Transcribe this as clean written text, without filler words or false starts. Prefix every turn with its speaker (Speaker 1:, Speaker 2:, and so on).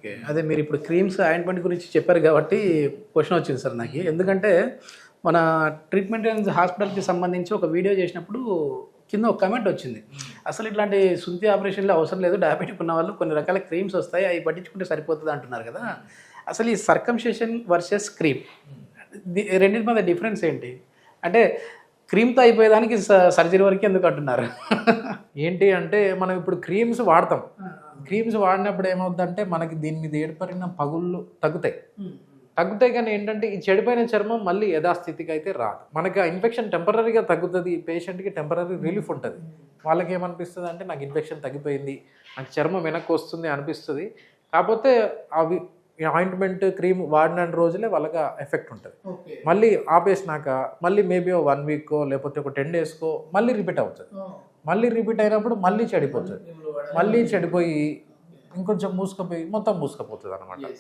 Speaker 1: Okay. అదే మీరు ఇప్పుడు క్రీమ్స్, ఆయింట్మెంట్ గురించి చెప్పారు కాబట్టి క్వెషన్ వచ్చింది సార్ నాకు. ఎందుకంటే మన ట్రీట్మెంట్ అండ్ హాస్పిటల్‌కి సంబంధించి ఒక వీడియో చేసినప్పుడు కింద ఒక కామెంట్ వచ్చింది. అసలు ఇట్లాంటి సుత్తి ఆపరేషన్‌లు అవసరం లేదు. డయాబెటిక్ ఉన్నవాళ్ళు కొన్ని రకాల క్రీమ్స్ వస్తాయి. అవి పట్టించుకుంటే సరిపోతది అంటున్నారు కదా! అసలు ఈ సర్కంషిషన్ వర్సెస్ క్రీమ్ రెండిటి మధ్య డిఫరెన్స్ ఏంటి? అంటే క్రీమ్‌తో అయిపోయేదానికి సర్జరీ వరకే ఎందుకు అంటున్నారు?
Speaker 2: ఏంటి అంటే మనం ఇప్పుడు క్రీమ్స్ వాడతాం. క్రీమ్స్ వాడినప్పుడు ఏమవుద్దంటే మనకి దీని మీద ఏర్పడిన పగుళ్ళు తగ్గుతాయి కానీ ఏంటంటే ఈ చెడిపోయిన చర్మం మళ్ళీ యథాస్థితికి అయితే రాదు. మనకి ఆ ఇన్ఫెక్షన్ టెంపరరీగా తగ్గుతుంది. పేషెంట్కి టెంపరరీ రిలీఫ్ ఉంటుంది. వాళ్ళకి ఏమనిపిస్తుంది అంటే నాకు ఇన్ఫెక్షన్ తగ్గిపోయింది, నాకు చర్మం వెనక్కి వస్తుంది అనిపిస్తుంది. కాకపోతే అవి ఆయింట్మెంట్ క్రీమ్ వాడిన రోజులే వాళ్ళకి ఎఫెక్ట్ ఉంటుంది. మళ్ళీ ఆపేసినాక మళ్ళీ మేబీ 1 వీక్కో లేకపోతే ఒక 10 డేస్కో మళ్ళీ రిపీట్ అవుతుంది. మళ్ళీ రిపీట్ అయినప్పుడు మళ్ళీ చెడిపోతుంది. మళ్ళీ చెడిపోయి ఇంకొంచెం మూసుకుపోయి మొత్తం మూసుకుపోతుంది అనమాట.